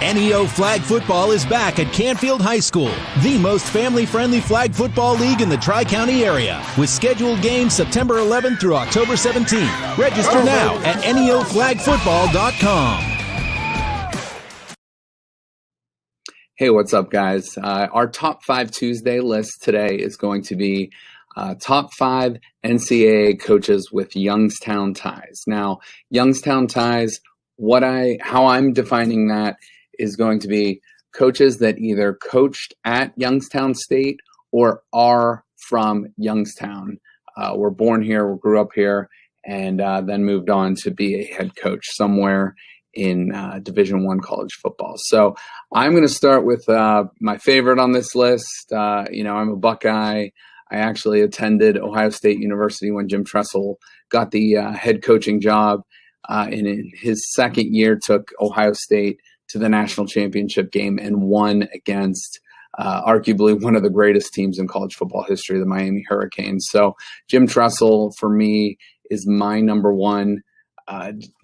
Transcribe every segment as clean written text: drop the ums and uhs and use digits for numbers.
NEO Flag Football is back at Canfield High School, the most family-friendly flag football league in the Tri-County area, with scheduled games September 11th through October 17th. Register now at neoflagfootball.com. Hey, what's up, guys? Our Top 5 Tuesday list today is going to be top 5 NCAA coaches with Youngstown ties. Now, Youngstown ties, how I'm defining that is going to be coaches that either coached at Youngstown State or are from Youngstown. Were born here, grew up here, and then moved on to be a head coach somewhere in Division I college football. So I'm going to start with my favorite on this list. I'm a Buckeye. I actually attended Ohio State University when Jim Tressel got the head coaching job, and in his second year took Ohio State to the national championship game and won against arguably one of the greatest teams in college football history, the Miami Hurricanes. So Jim Tressel, for me, is my number one.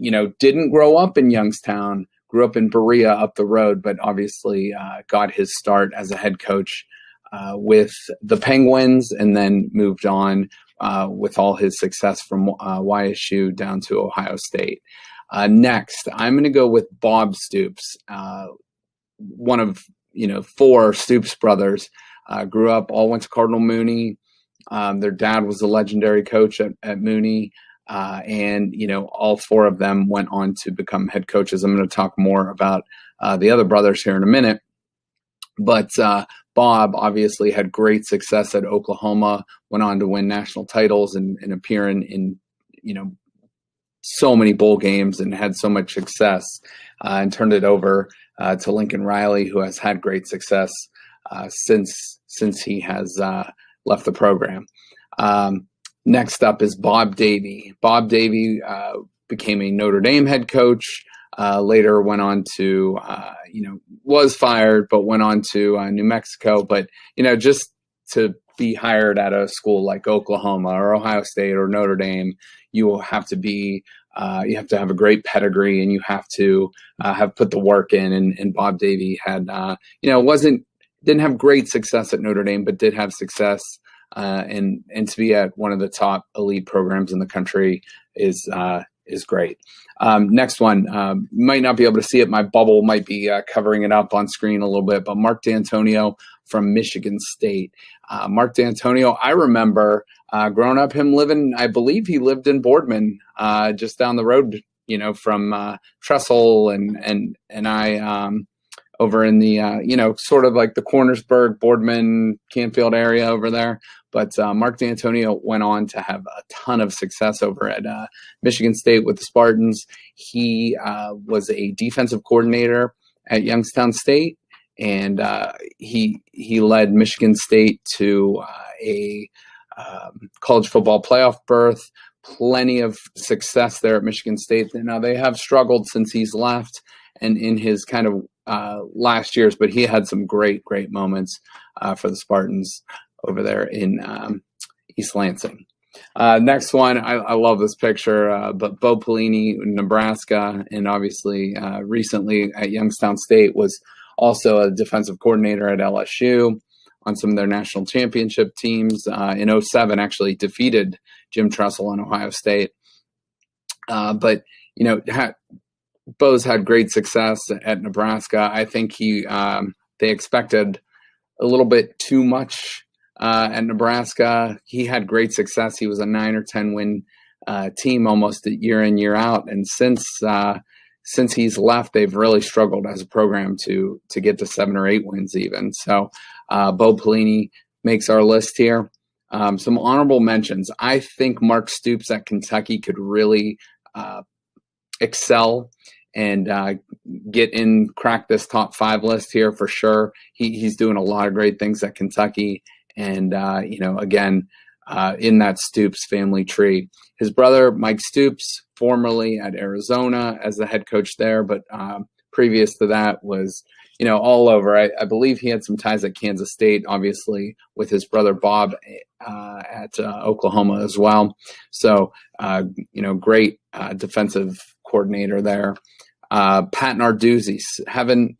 Didn't grow up in Youngstown, grew up in Berea up the road, but obviously got his start as a head coach with the Penguins, and then moved on with all his success from YSU down to Ohio State. Next, I'm going to go with Bob Stoops, one of 4 Stoops brothers. Grew up, all went to Cardinal Mooney. Their dad was a legendary coach at Mooney, and all 4 of them went on to become head coaches. I'm going to talk more about the other brothers here in a minute, but Bob obviously had great success at Oklahoma, went on to win national titles and appear in so many bowl games and had so much success, and turned it over to Lincoln Riley, who has had great success since he has left the program. Next up is Bob Davey. Bob Davey became a Notre Dame head coach, later went on to, was fired, but went on to New Mexico. But, just to be hired at a school like Oklahoma or Ohio State or Notre Dame, you will have to be, you have to have a great pedigree, and you have to have put the work in. And Bob Davey had, didn't have great success at Notre Dame, but did have success. And to be at one of the top elite programs in the country is great. Next one, might not be able to see it. My bubble might be covering it up on screen a little bit, but Mark D'Antonio from Michigan State. Mark D'Antonio, I remember growing up him living, I believe he lived in Boardman, just down the road, from Tressel and I, over in the, sort of like the Cornersburg, Boardman, Canfield area over there. But Mark D'Antonio went on to have a ton of success over at Michigan State with the Spartans. He was a defensive coordinator at Youngstown State, and he led Michigan State to a college football playoff berth. Plenty of success there at Michigan State. Now, they have struggled since he's left and in his kind of last years, but he had some great moments for the Spartans over there in East Lansing. Next one, I love this picture, but Bo Pelini, Nebraska, and obviously recently at Youngstown State, was also a defensive coordinator at LSU on some of their national championship teams. In 2007, actually defeated Jim Tressel on Ohio State. But, Bo's had great success at Nebraska. I think they expected a little bit too much at Nebraska. He had great success. He was a 9 or 10 win team almost year in, year out. And since he's left, they've really struggled as a program to get to 7 or 8 wins even. So Bo Pelini makes our list here. Some honorable mentions. I think Mark Stoops at Kentucky could really excel and crack this top 5 list here for sure. He's doing a lot of great things at Kentucky, and again, in that Stoops family tree. His brother Mike Stoops, formerly at Arizona as the head coach there, but previous to that was all over. I believe he had some ties at Kansas State, obviously with his brother Bob at Oklahoma as well. So great defensive coordinator there. Pat Narduzzi having,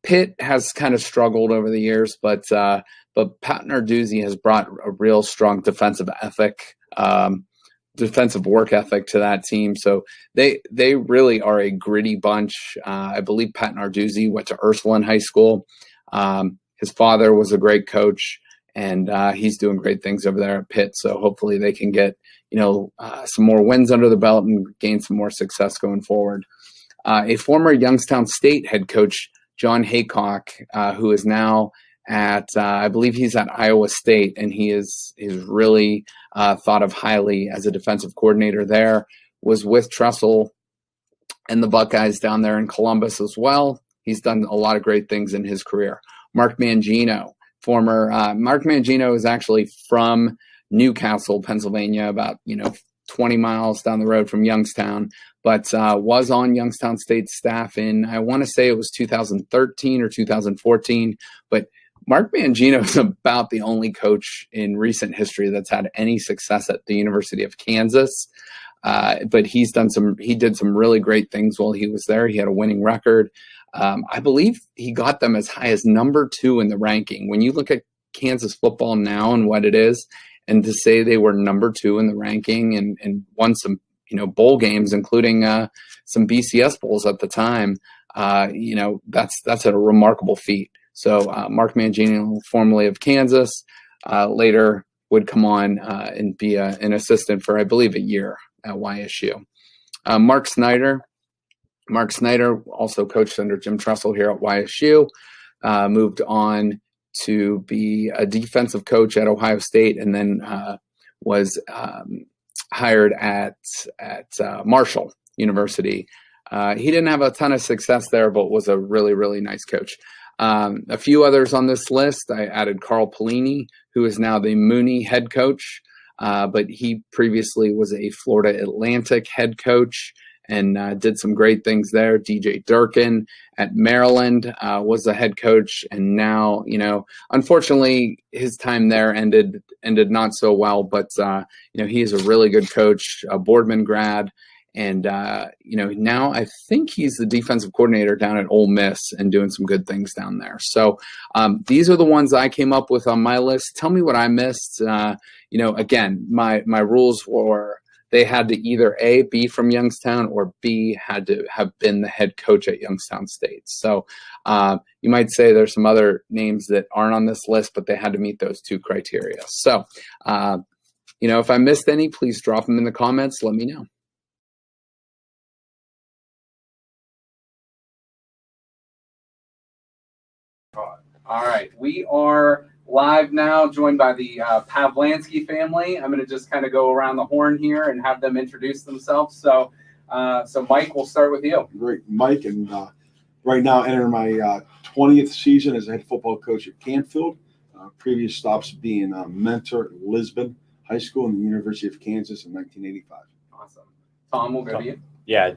Pitt has kind of struggled over the years, but Pat Narduzzi has brought a real strong defensive work ethic to that team. So they really are a gritty bunch. I believe Pat Narduzzi went to Ursuline High School. His father was a great coach, and he's doing great things over there at Pitt. So hopefully they can get, some more wins under the belt and gain some more success going forward. A former Youngstown State head coach, John Haycock, who is now at, I believe he's at Iowa State, and he is really thought of highly as a defensive coordinator there, was with Tressel and the Buckeyes down there in Columbus as well. He's done a lot of great things in his career. Mark Mangino, Mark Mangino is actually from Newcastle, Pennsylvania, about 20 miles down the road from Youngstown, but was on Youngstown State's staff in, I want to say it was 2013 or 2014. But Mark Mangino is about the only coach in recent history that's had any success at the University of Kansas. But he did some really great things while he was there. He had a winning record. I believe he got them as high as number 2 in the ranking. When you look at Kansas football now and what it is, and to say they were number 2 in the ranking and won some, bowl games, including some BCS bowls at the time, that's a remarkable feat. So Mark Mangino, formerly of Kansas, later would come on and be an assistant for, I believe, a year at YSU. Mark Snyder also coached under Jim Tressel here at YSU, moved on to be a defensive coach at Ohio State, and then was hired at Marshall University. He didn't have a ton of success there, but was a really, really nice coach. A few others on this list, I added Carl Pelini, who is now the Mooney head coach, but he previously was a Florida Atlantic head coach and did some great things there. DJ Durkin at Maryland was the head coach, and now, unfortunately, his time there ended not so well. But he is a really good coach, a Boardman grad, and now I think he's the defensive coordinator down at Ole Miss and doing some good things down there. So these are the ones I came up with on my list. Tell me what I missed. Again, my rules were, they had to either A, be from Youngstown, or B, had to have been the head coach at Youngstown State. So you might say there's some other names that aren't on this list, but they had to meet those 2 criteria. So, if I missed any, please drop them in the comments. Let me know. All right, we are live now, joined by the Pavlansky family. I'm going to just kind of go around the horn here and have them introduce themselves. So Mike, we'll start with you. Great, Mike, and right now entering my 20th season as a head football coach at Canfield. Previous stops being a mentor at Lisbon High School and the University of Kansas in 1985. Awesome. Tom, we'll go to you. Yeah,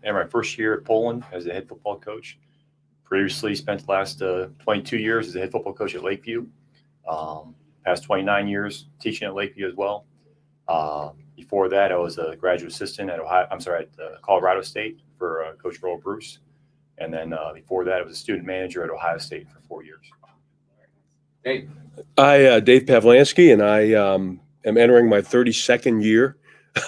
in my first year at Poland as a head football coach. Previously spent the last 22 years as a head football coach at Lakeview. Past 29 years teaching at Lakeview as well. Before that, I was a graduate assistant at Colorado State for Coach Earl Bruce. And then before that, I was a student manager at Ohio State for 4 years. Dave. Hi, Dave Pavlansky, and I am entering my 32nd year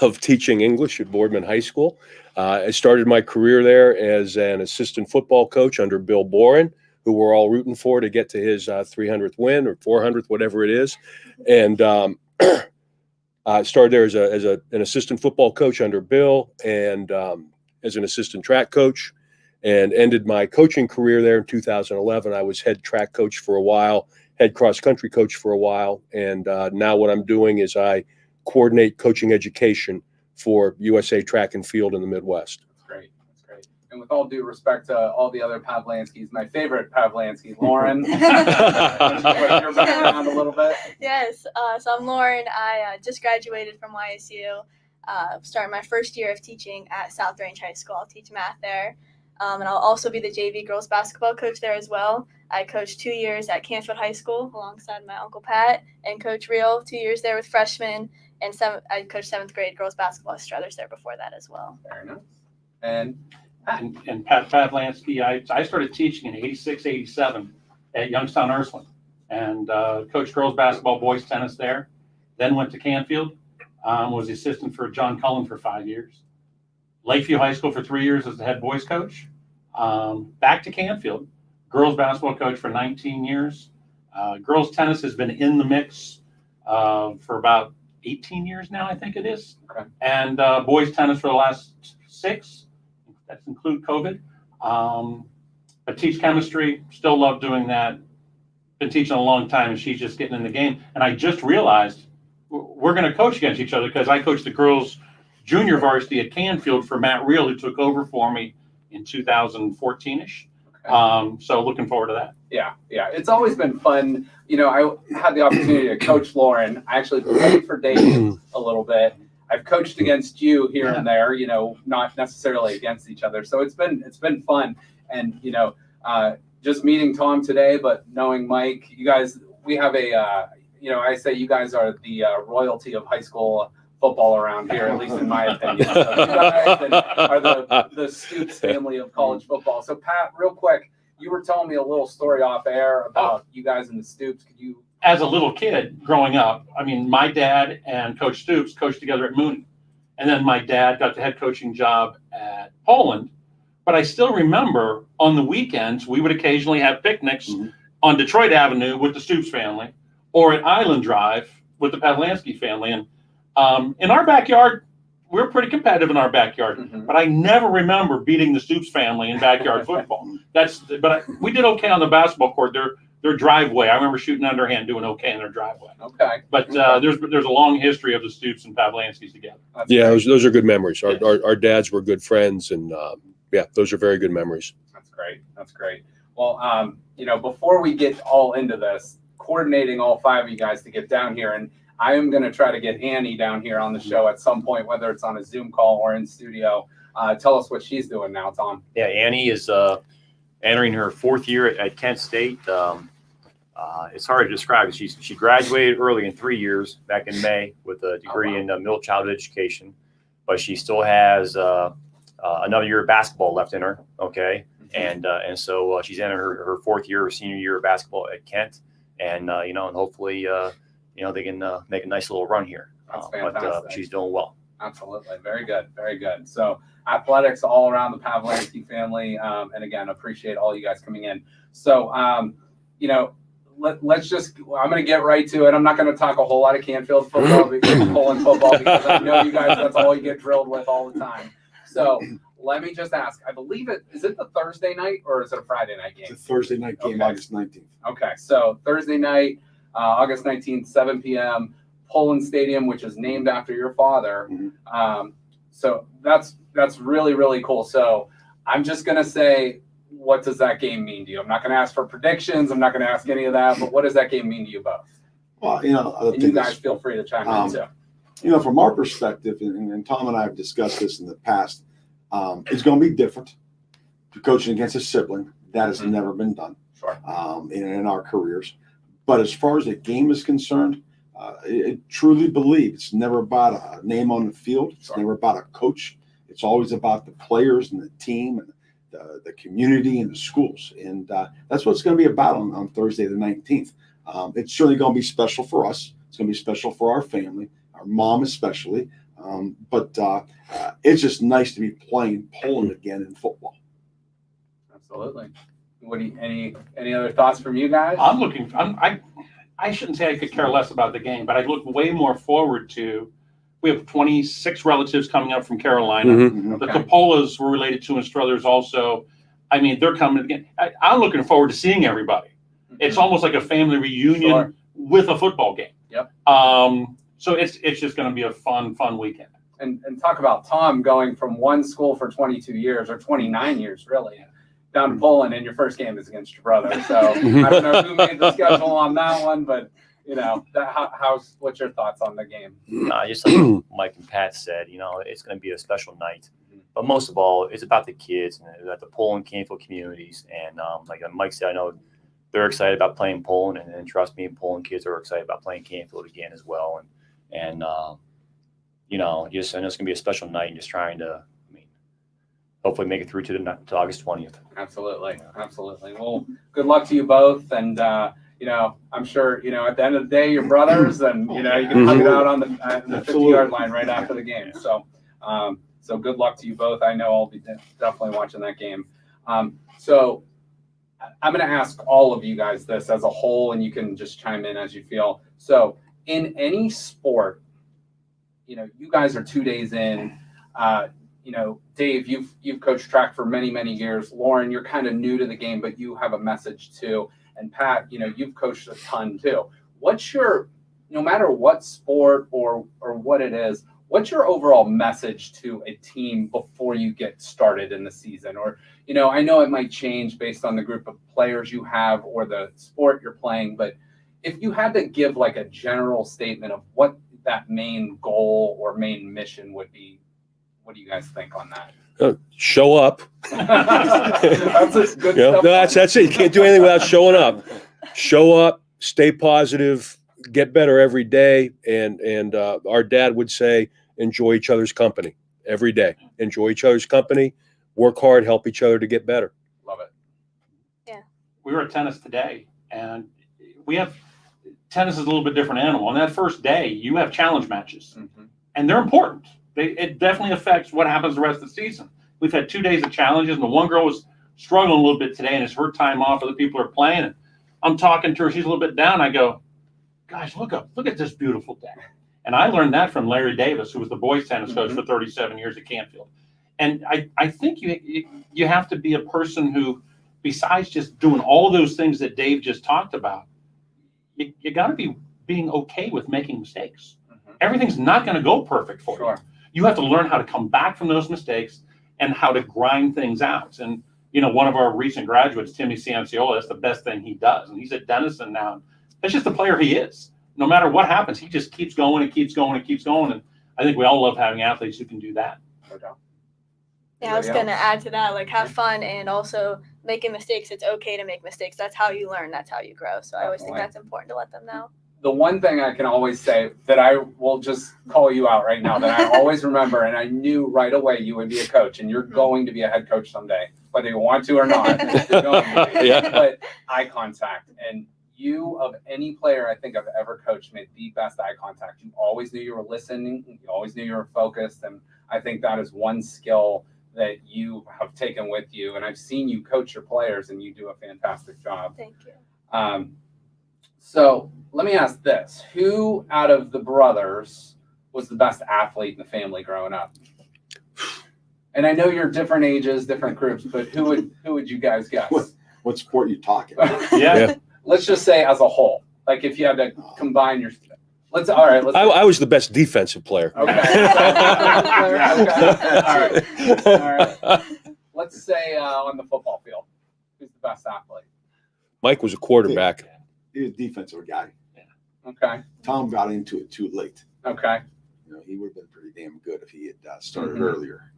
of teaching English at Boardman High School. I started my career there as an assistant football coach under Bill Boren, who we're all rooting for to get to his 300th win or 400th, whatever it is. And I started there as an assistant football coach under Bill and as an assistant track coach, and ended my coaching career there in 2011. I was head track coach for a while, head cross-country coach for a while, and now what I'm doing is I coordinate coaching education for USA Track and Field in the Midwest. That's great. And with all due respect to all the other Pavlanskys, my favorite Pavlansky, Lauren. Your background a little bit. Yes. So I'm Lauren. I just graduated from YSU. Starting my first year of teaching at South Range High School. I'll teach math there. And I'll also be the JV girls basketball coach there as well. I coached 2 years at Canfield High School alongside my Uncle Pat and Coach Real, 2 years there with freshmen. And I coached 7th grade girls basketball at Struthers there before that as well. Fair enough. And And Pat Pavlansky, I started teaching in 86, 87 at Youngstown Ursuline, and coached girls basketball, boys tennis there. Then went to Canfield, was the assistant for John Cullen for 5 years. Lakeview High School for 3 years as the head boys coach. Back to Canfield, girls basketball coach for 19 years. Girls tennis has been in the mix for about 18 years now, I think it is. Okay. And boys tennis for the last 6. That include COVID. I teach chemistry, still love doing that. Been teaching a long time, and she's just getting in the game. And I just realized we're going to coach against each other because I coached the girls junior varsity at Canfield for Matt Reel, who took over for me in 2014-ish. So looking forward to that. Yeah. It's always been fun. You know, I had the opportunity to coach Lauren. I actually played for Davey a little bit. I've coached against you here and there, you know, not necessarily against each other. So it's been fun. And, you know, just meeting Tom today, but knowing Mike, you guys, we have a, you know, I say you guys are the royalty of high school football around here, at least in my opinion. So you guys are the Stoops family of college football. So Pat, real quick, you were telling me a little story off air about you guys in the Stoops. Could you? As a little kid growing up, I mean, my dad and Coach Stoops coached together at Mooney. And then my dad got the head coaching job at Poland. But I still remember on the weekends, we would occasionally have picnics on Detroit Avenue with the Stoops family or at Island Drive with the Pavlansky family. And in our backyard, we're pretty competitive in our backyard. But I never remember beating the Stoops family in backyard football. We did okay on the basketball court. Their driveway, I remember shooting underhand, doing okay in their driveway. Okay. But there's a long history of the Stoops and Pavlanskys together. Yeah, those are good memories. Our dads were good friends, and yeah, those are very good memories. That's great. Well, you know, before we get all into this, coordinating all 5 of you guys to get down here, and I am going to try to get Annie down here on the show at some point, whether it's on a Zoom call or in studio. Tell us what she's doing now, Tom. Yeah, Annie is entering her 4th year at Kent State. It's hard to describe. She graduated early in 3 years back in May with a degree in middle childhood education, but she still has another year of basketball left in her. Okay, and so she's entering her 4th year, her senior year of basketball at Kent, and you know, and hopefully you know, they can make a nice little run here. That's fantastic. But she's doing well. Absolutely, very good, very good. So athletics all around the Pavlansky family, and again, appreciate all you guys coming in. So you know. Let's just, I'm going to get right to it. I'm not going to talk a whole lot of Canfield football, Poland football, because I know you guys, that's all you get drilled with all the time. So let me just ask, I believe is it the Thursday night or is it a Friday night game? It's a Thursday night game, August 19th. Okay, so Thursday night, August 19th, 7 p.m., Poland Stadium, which is named after your father. So that's really, really cool. So I'm just going to say, what does that game mean to you? I'm not going to ask for predictions. I'm not going to ask any of that. But what does that game mean to you both? Well, you know, and you guys feel free to chime in too. You know, from our perspective, and Tom and I have discussed this in the past, it's going to be different. Coaching against a sibling, that has never been done in our careers. But as far as the game is concerned, I truly believe it's never about a name on the field. It's never about a coach. It's always about the players and the team and the community and the schools. And that's what it's going to be about on Thursday the 19th. It's certainly going to be special for us. It's going to be special for our family, our mom especially. But it's just nice to be playing Poland again in football. Absolutely. What do you, any other thoughts from you guys? I shouldn't say I could care less about the game, but I look way more forward to. We have 26 relatives coming up from Carolina. The Coppolas were related to and Struthers also. I mean, they're coming again. I'm looking forward to seeing everybody. It's almost like a family reunion with a football game. Yep. So it's just going to be a fun weekend. And talk about Tom going from one school for 22 years or 29 years, really, down to Poland, and your first game is against your brother. So I don't know who made the schedule on that one, but you know, what's your thoughts on the game? Just like Mike and Pat said, you know, it's going to be a special night. But most of all, it's about the kids and about the Poland Canfield communities. And like Mike said, I know they're excited about playing Poland, and trust me, Poland kids are excited about playing Canfield again as well. And you know, I know it's going to be a special night, and just trying to, hopefully make it through to August 20th. Absolutely. Well, good luck to you both. And, I'm sure, at the end of the day, you're brothers and, you can hug it out on the 50-yard line right after the game. So good luck to you both. I know I'll be definitely watching that game. So I'm going to ask all of you guys this as a whole, and you can just chime in as you feel. So in any sport, you guys are 2 days in. Dave, you've coached track for many, many years. Lauren, you're kind of new to the game, but you have a message too. And Pat, you've coached a ton too. What's your, no matter what sport or what it is, what's your overall message to a team before you get started in the season? Or, I know it might change based on the group of players you have or the sport you're playing, but if you had to give like a general statement of what that main goal or main mission would be, what do you guys think on that? Show up. That's a good stuff. That's it. You can't do anything without showing up. Show up, stay positive, get better every day. And our dad would say, enjoy each other's company every day. Enjoy each other's company, work hard, help each other to get better. Love it. Yeah. We were at tennis today, and tennis is a little bit different animal. On that first day, you have challenge matches, and they're important. It definitely affects what happens the rest of the season. We've had 2 days of challenges, and the one girl was struggling a little bit today, and it's her time off. Other people are playing, and I'm talking to her. She's a little bit down. I go, guys, look at this beautiful day. And I learned that from Larry Davis, who was the boys tennis coach for 37 years at Canfield. And I think you have to be a person who, besides just doing all those things that Dave just talked about, you got to be being okay with making mistakes. Everything's not going to go perfect for you. You have to learn how to come back from those mistakes and how to grind things out. And, one of our recent graduates, Timmy Cianciola, that's the best thing he does. And he's at Denison now. That's just the player he is. No matter what happens, he just keeps going and keeps going and keeps going. And I think we all love having athletes who can do that. Yeah, I was going to add to that, like have fun and also making mistakes. It's okay to make mistakes. That's how you learn. That's how you grow. So I always think that's important to let them know. The one thing I can always say that I will just call you out right now that I always remember, and I knew right away you would be a coach, and you're going to be a head coach someday, whether you want to or not. You're going to be. Yeah. But eye contact, and you, of any player I think I've ever coached, made the best eye contact. You always knew you were listening. You always knew you were focused, and I think that is one skill that you have taken with you. And I've seen you coach your players, and you do a fantastic job. Thank you. So let me ask this. Who out of the brothers was the best athlete in the family growing up? And I know you're different ages, different groups, but who would you guys guess? What sport you talking about? Yeah. Let's just say as a whole. Like if you had to combine your let's I was the best defensive player. Okay. All right. Let's say on the football field. Who's the best athlete? Mike was a quarterback. He was a defensive guy. Okay. Tom got into it too late. Okay. He would have been pretty damn good if he had started earlier.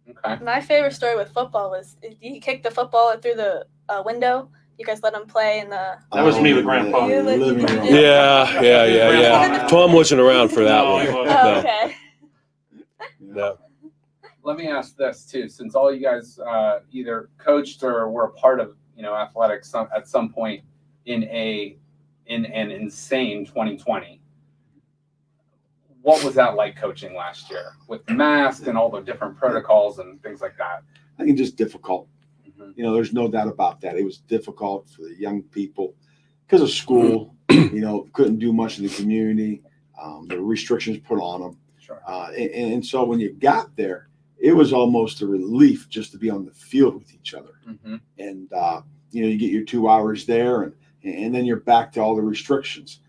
Okay. My favorite story with football was he kicked the football through the window. You guys let him play in the. That was me with Grandpa. Living room. Yeah. Tom wasn't around for that one. Oh, okay. No. Let me ask this too, since all you guys either coached or were a part of athletics at some point in an insane 2020. What was that like coaching last year with the mask and all the different protocols and things like that? I think just difficult. There's no doubt about that. It was difficult for the young people because of school. Couldn't do much in the community. The restrictions put on them. Sure. And so when you got there, it was almost a relief just to be on the field with each other. And you get your 2 hours there, and then you're back to all the restrictions.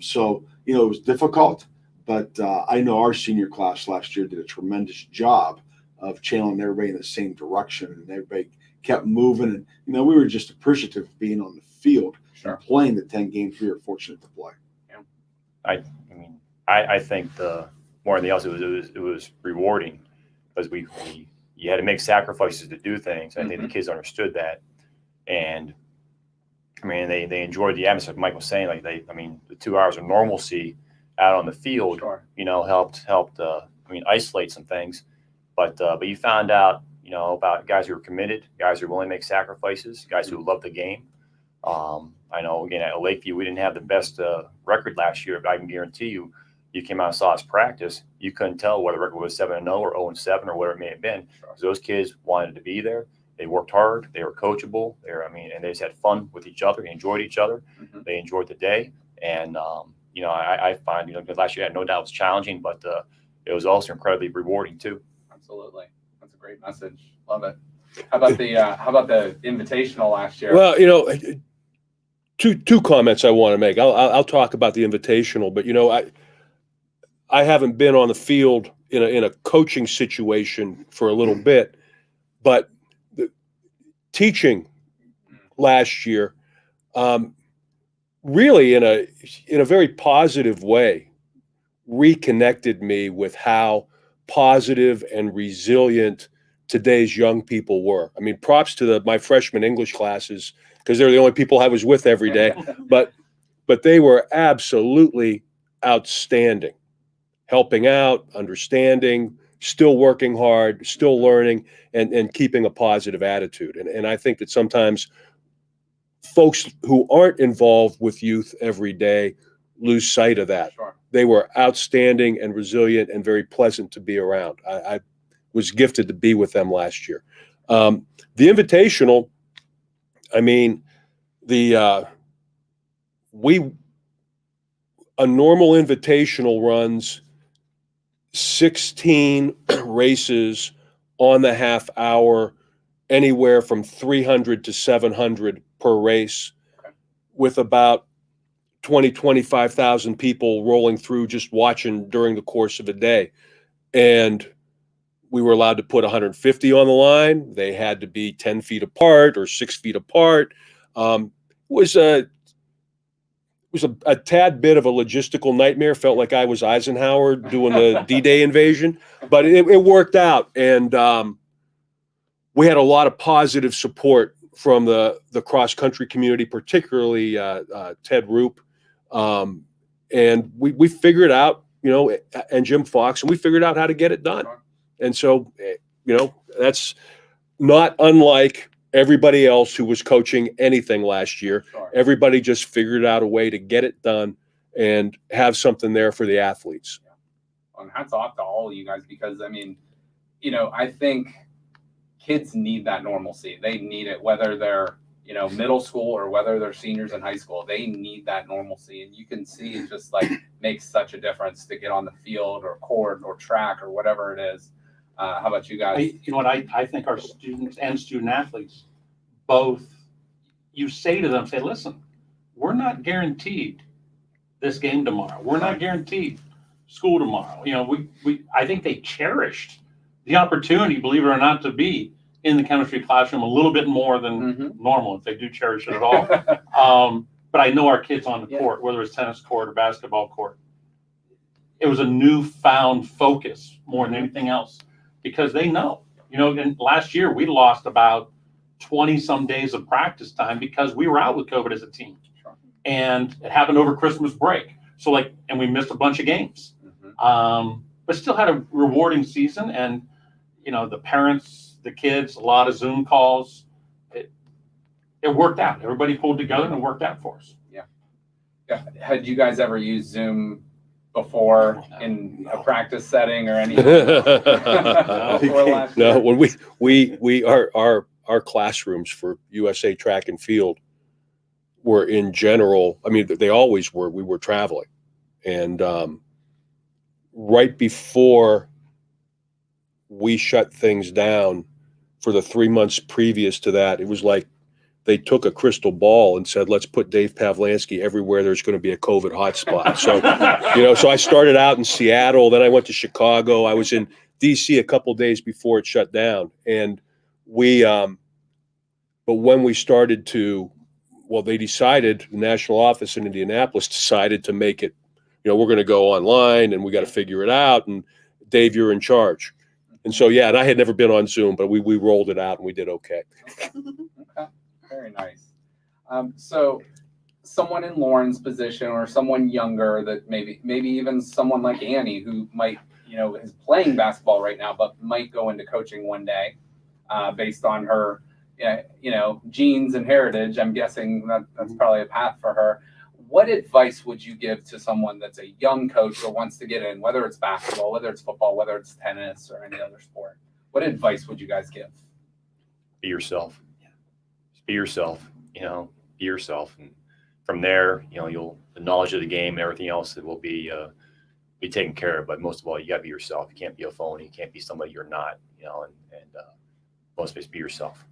So it was difficult, but I know our senior class last year did a tremendous job of channeling everybody in the same direction, and everybody kept moving. And we were just appreciative of being on the field and playing the 10 games we were fortunate to play. I think the more than else it was rewarding because you had to make sacrifices to do things. I think the kids understood that, and they enjoyed the atmosphere. Like Mike was saying, the 2 hours of normalcy out on the field, helped isolate some things. But you found out, about guys who are committed, guys who are willing to make sacrifices, guys who love the game. I know, again, at Lakeview, we didn't have the best record last year, but I can guarantee you, you came out and saw us practice, you couldn't tell whether the record was 7-0 or 0-7 or whatever it may have been. Because those kids wanted to be there. They worked hard. They were coachable. And they just had fun with each other. They enjoyed each other. They enjoyed the day. And, I find, because last year, I had no doubt it was challenging, but it was also incredibly rewarding too. Absolutely. That's a great message. Love it. How about the invitational last year? Well, two comments I want to make. I'll talk about the invitational, but I haven't been on the field in a coaching situation for a little bit, but the teaching last year, really in a very positive way, reconnected me with how positive and resilient today's young people were. I mean, props to my freshman English classes, because they're the only people I was with every day, but they were absolutely outstanding, helping out, understanding, still working hard, still learning, and keeping a positive attitude. And I think that sometimes folks who aren't involved with youth every day lose sight of that. Sure. They were outstanding and resilient and very pleasant to be around. I was gifted to be with them last year. The invitational, I mean, a normal invitational runs 16 races on the half hour, anywhere from 300 to 700 per race, with about 25,000 people rolling through just watching during the course of a day. And we were allowed to put 150 on the line. They had to be 10 feet apart or 6 feet apart. It was a tad bit of a logistical nightmare. Felt like I was Eisenhower doing the D-Day invasion, but it worked out. And we had a lot of positive support from the cross-country community, particularly Ted Roop. And we figured out, and Jim Fox, and we figured out how to get it done. And so, that's not unlike everybody else who was coaching anything last year. Sure. Everybody just figured out a way to get it done and have something there for the athletes. Yeah. Well, and hats off to all of you guys, because, I mean, I think kids need that normalcy. They need it, whether they're, middle school or whether they're seniors in high school. They need that normalcy. And you can see it just makes such a difference to get on the field or court or track or whatever it is. How about you guys? I think our students and student athletes both, you say to them, listen, we're not guaranteed this game tomorrow. We're not guaranteed school tomorrow. I think they cherished the opportunity, believe it or not, to be in the chemistry classroom a little bit more than normal, if they do cherish it at all. But I know our kids on the court, whether it's tennis court or basketball court, it was a newfound focus more than anything else, because they know, and last year we lost about 20 some days of practice time because we were out with COVID as a team. Sure. And it happened over Christmas break. So and we missed a bunch of games, but still had a rewarding season. And, the parents, the kids, a lot of Zoom calls, it worked out. Everybody pulled together and it worked out for us. Yeah. Had you guys ever used Zoom before in a practice setting or anything? No, when we our classrooms for USA Track and Field were, in general, I mean, they always were. We were traveling, and right before we shut things down for the 3 months previous to that, it was like they took a crystal ball and said, let's put Dave Pavlansky everywhere there's going to be a COVID hotspot. So, so I started out in Seattle, then I went to Chicago. I was in DC a couple days before it shut down. And but when we started they decided, the national office in Indianapolis decided to make it, we're going to go online and we got to figure it out. And Dave, you're in charge. And so, and I had never been on Zoom, but we rolled it out and we did okay. Okay. Very nice. So someone in Lauren's position or someone younger that maybe even someone like Annie who might, is playing basketball right now, but might go into coaching one day. based on her, genes and heritage. I'm guessing that's probably a path for her. What advice would you give to someone that's a young coach or wants to get in, whether it's basketball, whether it's football, whether it's tennis or any other sport? What advice would you guys give? Be yourself. Just be yourself. Be yourself, and from there, the knowledge of the game and everything else that will be taken care of. But most of all, you got to be yourself. You can't be a phony. You can't be somebody you're not. And most of it, be yourself.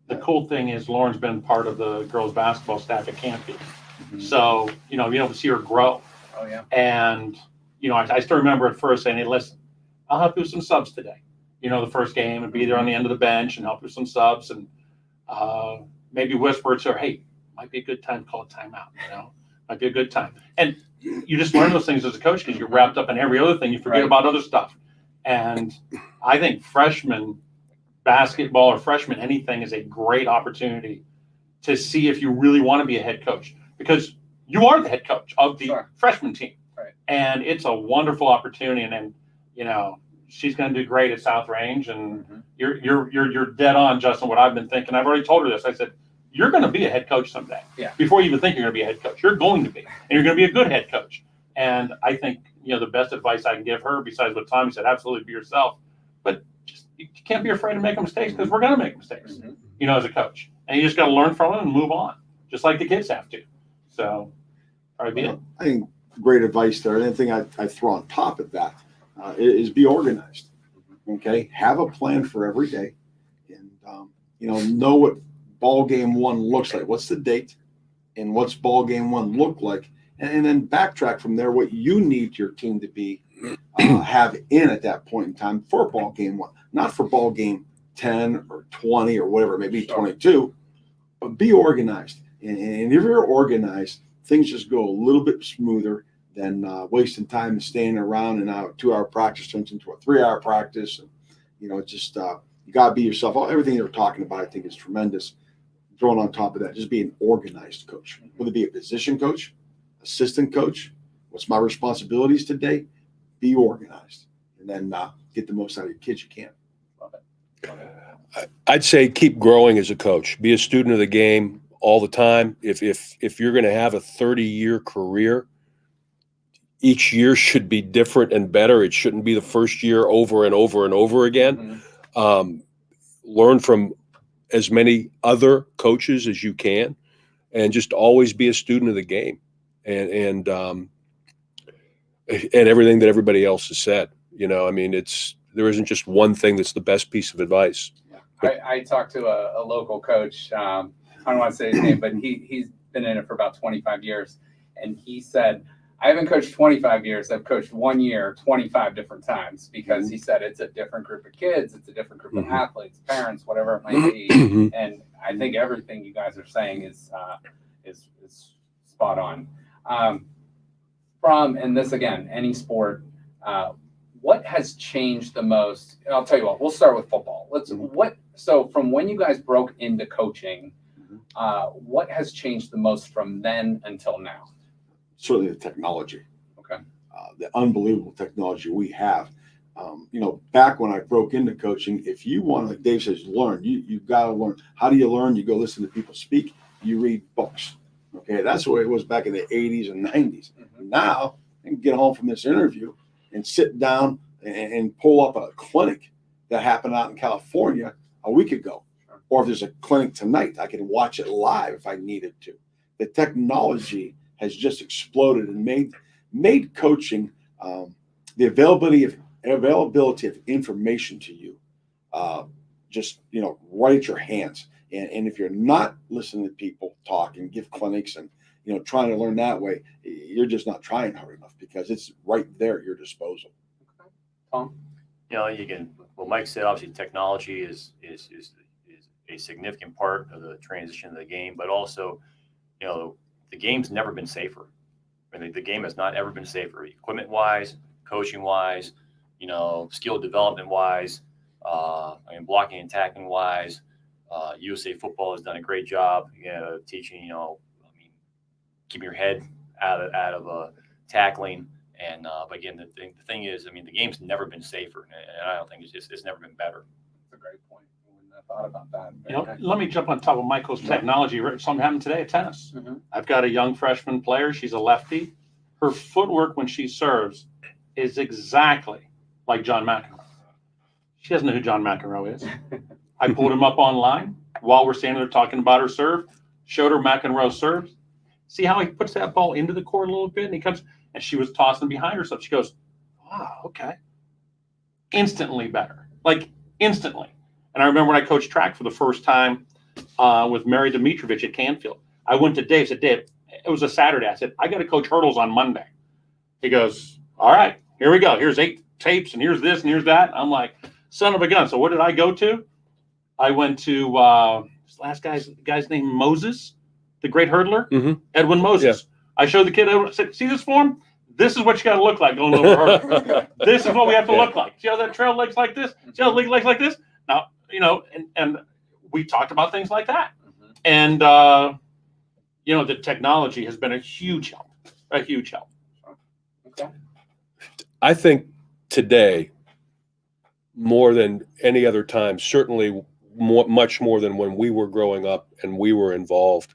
The cool thing is Lauren's been part of the girls basketball staff at Canfield. So, being able to see her grow. Oh, yeah. And, I still remember at first saying, hey, listen, I'll help you with some subs today. The first game and be there on the end of the bench and help you with some subs and maybe whisper to her, hey, might be a good time to call a timeout, might be a good time. And you just learn those things as a coach because you're wrapped up in every other thing. You forget about other stuff. And I think freshman basketball or freshman anything is a great opportunity to see if you really want to be a head coach, because you are the head coach of the freshman team. Right. And it's a wonderful opportunity. And then, she's going to do great at South Range. And you're dead on, Justin, what I've been thinking. I've already told her this. I said, you're going to be a head coach someday. Yeah. Before you even think you're going to be a head coach, you're going to be, and you're going to be a good head coach. And I think, the best advice I can give her, besides what Tommy said, absolutely be yourself, but just, you can't be afraid of making mistakes, because we're going to make mistakes, as a coach. And you just got to learn from them and move on, just like the kids have to. So, probably be it. I think great advice there. And the thing I throw on top of that is be organized. Okay, have a plan for every day, and know what ball game one looks like. What's the date, and what's ball game one look like, and then backtrack from there. What you need your team to be have in at that point in time for ball game one, not for ball game 10 or 20 or whatever it may be, 22. But be organized, and if you're organized, things just go a little bit smoother than wasting time and standing around, and now a 2-hour practice turns into a 3-hour practice. And, just you got to be yourself. Everything you're talking about, I think, is tremendous. Throwing on top of that, just be an organized coach, whether it be a position coach, assistant coach. What's my responsibilities today? Be organized, and then get the most out of your kids you can. Love it. I'd say keep growing as a coach. Be a student of the game all the time. If you're going to have a 30-year career, each year should be different and better. It shouldn't be the first year over and over and over again. Learn from as many other coaches as you can, and just always be a student of the game, and everything that everybody else has said. There isn't just one thing that's the best piece of advice. I talked to a local coach. I don't want to say his name, but he's been in it for about 25 years. And he said, I haven't coached 25 years. I've coached 1 year, 25 different times, because he said it's a different group of kids. It's a different group of athletes, parents, whatever it might be. And I think everything you guys are saying is spot on. And this again, any sport, what has changed the most? I'll tell you what, we'll start with football. So from when you guys broke into coaching, what has changed the most from then until now? Certainly the technology. Okay. The unbelievable technology we have. Back when I broke into coaching, if you want, like Dave says, learn, you've got to learn. How do you learn? You go listen to people speak, you read books. Okay. That's the way it was back in the 80s and 90s. Now I can get home from this interview and sit down and pull up a clinic that happened out in California a week ago. Or if there's a clinic tonight, I can watch it live if I needed to. The technology has just exploded and made coaching, the availability of information to you, just right at your hands. And if you're not listening to people talk and give clinics and trying to learn that way, you're just not trying hard enough, because it's right there at your disposal. Okay. Tom? You can. Well, Mike said obviously technology is a significant part of the transition of the game, but also, the game's never been safer. The game has not ever been safer, equipment-wise, coaching-wise, skill development-wise, blocking and tackling-wise. USA Football has done a great job, teaching, keeping your head out of tackling. But again, the thing is, the game's never been safer, and I don't think it's never been better. That's a great point. I wouldn't have thought about that. You know, let me jump on top of Michael's technology. Something happened today at tennis. Mm-hmm. I've got a young freshman player. She's a lefty. Her footwork when she serves is exactly like John McEnroe. She doesn't know who John McEnroe is. I pulled him up online while we're standing there talking about her serve, showed her McEnroe serves. See how he puts that ball into the court a little bit, and he comes, and she was tossing behind herself. She goes, wow, okay. Instantly better, like instantly. And I remember when I coached track for the first time with Mary Dimitrovich at Canfield. I went to Dave, said, Dave, it was a Saturday. I said, I got to coach hurdles on Monday. He goes, all right, here we go. Here's 8 tapes, and here's this, and here's that. I'm like, son of a gun. So what did I go to? I went to this last guy's name, Moses, the great hurdler, Edwin Moses. Yeah. I showed the kid, I said, see this form? This is what you got to look like going over hurdle. This is what we have to look like. See how that trail legs like this? See how the legs like this? Now, you know, and we talked about things like that. And, you know, the technology has been a huge help. Okay. I think today, more than any other time, certainly much more than when we were growing up and we were involved,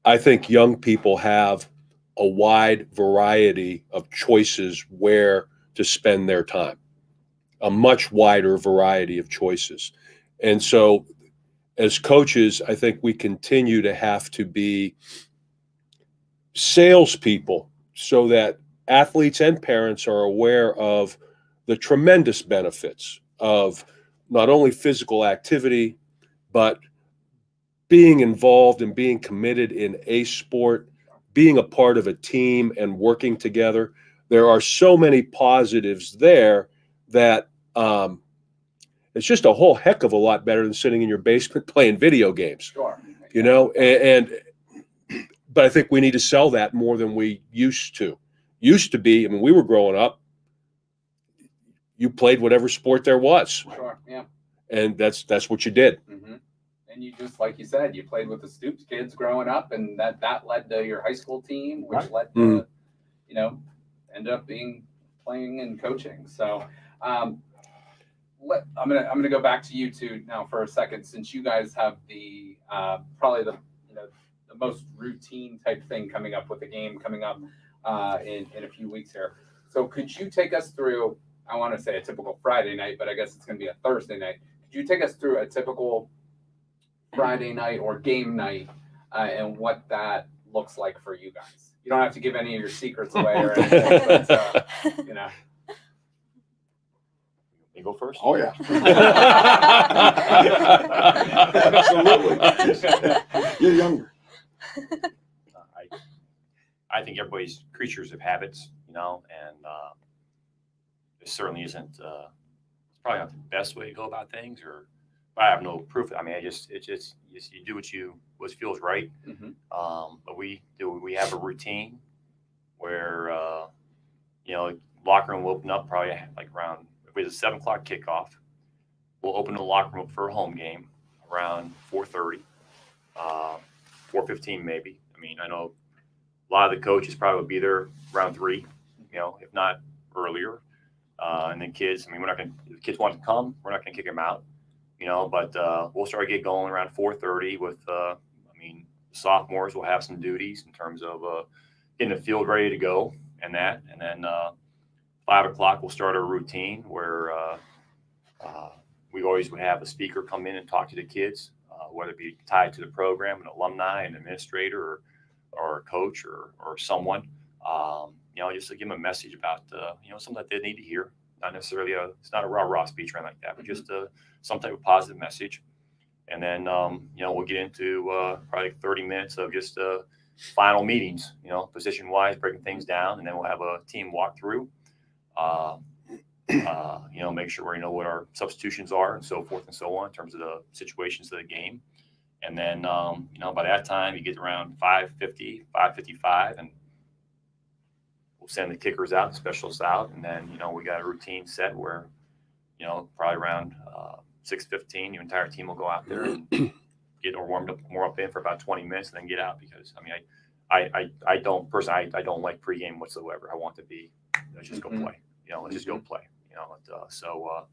I think young people have a wide variety of choices where to spend their time, a much wider variety of choices. And so as coaches, I think we continue to have to be salespeople so that athletes and parents are aware of the tremendous benefits of not only physical activity, but being involved and being committed in a sport, being a part of a team and working together. There are so many positives there that it's just a whole heck of a lot better than sitting in your basement playing video games. Sure. You know, but I think we need to sell that more than we used to. Used to be, I mean, we were growing up, you played whatever sport there was. Sure, yeah. And that's what you did. Mm-hmm. And you just, like you said, you played with the Stoops kids growing up, and that led to your high school team, which led to, you know, ended up playing and coaching. So I'm gonna go back to you two now for a second, since you guys have the probably the most routine type thing coming up with the game coming up in a few weeks here. So could you take us through, I want to say a typical Friday night, but I guess it's going to be a Thursday night. Could you take us through a typical Friday night or game night and what that looks like for you guys? You don't have to give any of your secrets away or anything, but, you know. You go first? Oh, yeah. Absolutely. You're younger. I think everybody's creatures of habits, you know, and it certainly isn't. It's probably not the best way to go about things, or I have no proof. I mean, it's just you do what feels right. Mm-hmm. But we have a routine where you know, locker room will open up probably like around, if it's a 7:00 kickoff, we'll open the locker room for a home game around 4:30, 4:15 maybe. I mean, I know a lot of the coaches probably will be there around 3, you know, if not earlier. And then kids, I mean, if the kids want to come, we're not going to kick them out, you know, but we'll start to get going around 4:30 with, I mean, sophomores will have some duties in terms of getting the field ready to go and that. And then 5 o'clock, we'll start our routine where we always would have a speaker come in and talk to the kids, whether it be tied to the program, an alumni, an administrator, or a coach or someone, you know, just to give them a message about, you know, something that they need to hear. Not necessarily it's not a rah-rah speech or anything like that, but just some type of positive message. And then, you know, we'll get into probably 30 minutes of just final meetings, you know, position-wise, breaking things down. And then we'll have a team walkthrough, you know, make sure we know what our substitutions are and so forth and so on in terms of the situations of the game. And then, you know, by that time, you get around 5:50, 5:55, and we'll send the kickers out, the specialists out. And then, you know, we got a routine set where, you know, probably around 6:15, your entire team will go out there and get warm up in for about 20 minutes and then get out. Because, I mean, I don't personally, I don't like pregame whatsoever. I want to be, let's just go play. You know, let's just go play. You know, so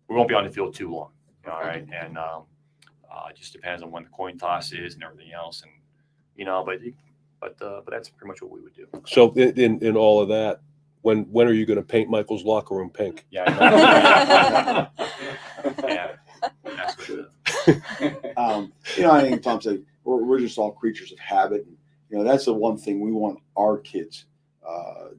we won't be on the field too long. All right, and it just depends on when the coin toss is and everything else, and but that's pretty much what we would do. So in all of that, when are you going to paint Michael's locker room pink? Yeah, I know. Yeah, that's what I think Tom said we're just all creatures of habit. And, that's the one thing we want our kids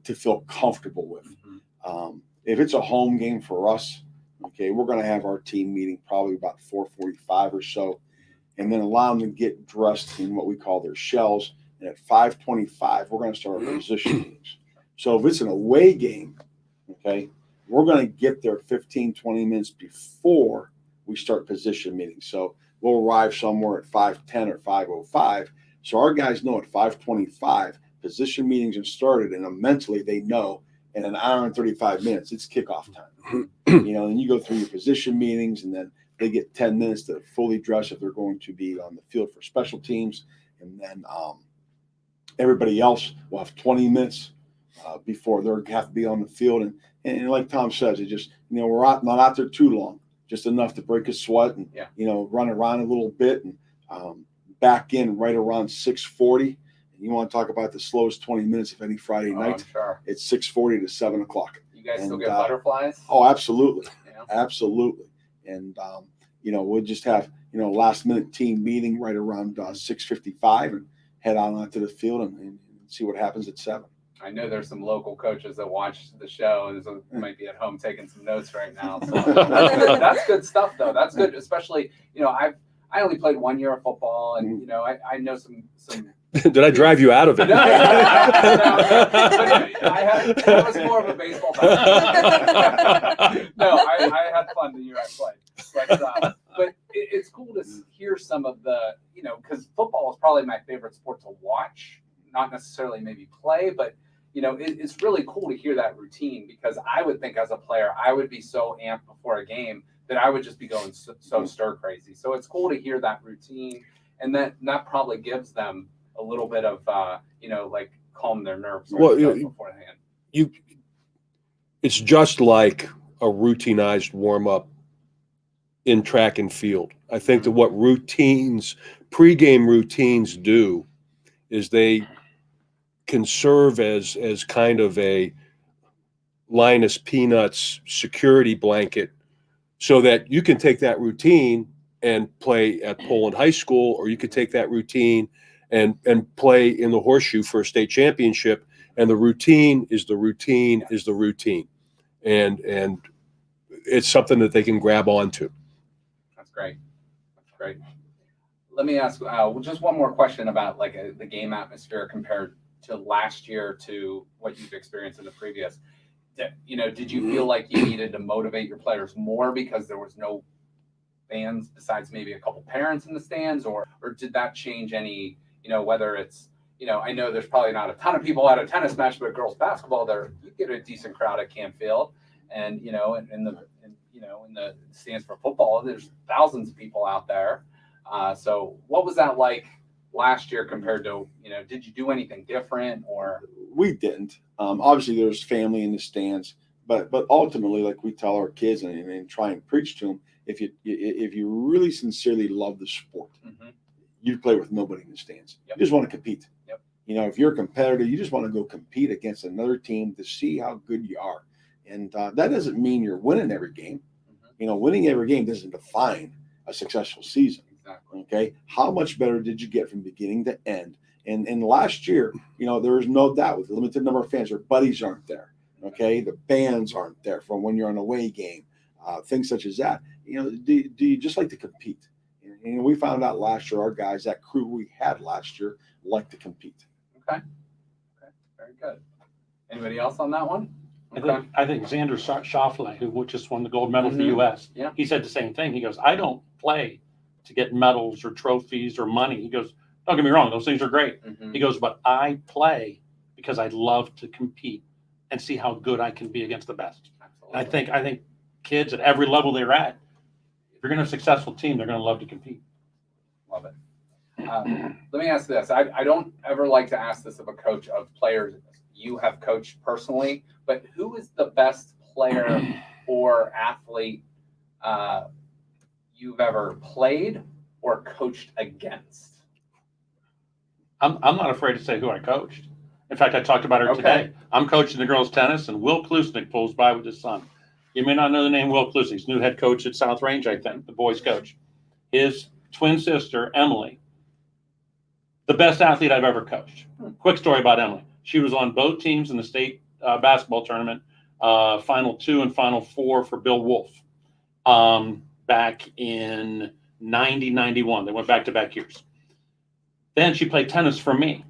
to feel comfortable with. Mm-hmm. If it's a home game for us, okay, we're going to have our team meeting probably about 4:45 or so, and then allow them to get dressed in what we call their shells. And at 5:25, we're going to start our position meetings. So if it's an away game, okay, we're going to get there 15, 20 minutes before we start position meetings. So we'll arrive somewhere at 5:10 or 5:05. So our guys know at 5:25, position meetings have started, and mentally they know in an hour and 35 minutes, it's kickoff time. And you go through your position meetings, and then they get 10 minutes to fully dress if they're going to be on the field for special teams. And then everybody else will have 20 minutes before they have to be on the field. And like Tom says, it just, we're not out there too long, just enough to break a sweat and, run around a little bit and back in right around 6:40. You want to talk about the slowest 20 minutes of any Friday night? Sure. It's 6:40 to 7 o'clock. You guys still get butterflies? Oh, absolutely. Yeah. Absolutely. And, we'll just have, last minute team meeting right around 6:55 and head on onto the field and see what happens at 7. I know there's some local coaches that watch the show and so might be at home taking some notes right now. So that's good stuff, though. That's good, especially, I only played 1 year of football, and I know some. Did I drive you out of it? No, I was more of a baseball player. No, I had fun the year I played. But it's cool to hear some of the, because football is probably my favorite sport to watch, not necessarily maybe play, but, it's really cool to hear that routine, because I would think as a player, I would be so amped before a game that I would just be going so stir crazy. So it's cool to hear that routine, and that probably gives them a little bit of, like calm their nerves beforehand. It's just like a routinized warm up in track and field. I think that what pregame routines do is they can serve as kind of a Linus Peanuts security blanket, so that you can take that routine and play at Poland High School, or you could take that routine and play in the Horseshoe for a state championship. And the routine is the routine is the routine. And it's something that they can grab onto. That's great. Let me ask just one more question about the game atmosphere compared to last year to what you've experienced in the previous. Did you feel like you needed to motivate your players more because there was no fans besides maybe a couple parents in the stands, or did that change any, whether it's, I know there's probably not a ton of people at a tennis match, but girls basketball, you get a decent crowd at Canfield, and, in the stands for football, there's thousands of people out there. So what was that like last year compared to, did you do anything different, or? We didn't. Obviously, there's family in the stands, but ultimately, like we tell our kids and try and preach to them, if you really sincerely love the sport, you play with nobody in the stands. Yep. You just want to compete. Yep. If you're a competitor, you just want to go compete against another team to see how good you are. And that doesn't mean you're winning every game. Winning every game doesn't define a successful season. Exactly. Okay. How much better did you get from beginning to end? And last year, there was no doubt with the limited number of fans, your buddies aren't there. Okay. The bands aren't there from when you're on a away game, things such as that. Do you just like to compete? And we found out last year, our guys, that crew we had last year, liked to compete. Okay. Very good. Anybody else on that one? Okay. I think Xander Schauffele, who just won the gold medal for the U.S., he said the same thing. He goes, I don't play to get medals or trophies or money. He goes, don't get me wrong, those things are great. He goes, but I play because I love to compete and see how good I can be against the best. And I think kids at every level they're at, if you're going to have a successful team, they're going to love to compete. Love it. Let me ask this. I don't ever like to ask this of a coach of players you have coached personally, but who is the best player or athlete you've ever played or coached against? I'm not afraid to say who I coached. In fact, I talked about her today. I'm coaching the girls' tennis, and Will Klusnick pulls by with his son. You may not know the name Will Klusnick. He's new head coach at South Range, I think, the boys' coach. His twin sister, Emily, the best athlete I've ever coached. Quick story about Emily. She was on both teams in the state basketball tournament, Final 2 and Final 4 for Bill Wolf back in 90, 91. They went back-to-back years. Then she played tennis for me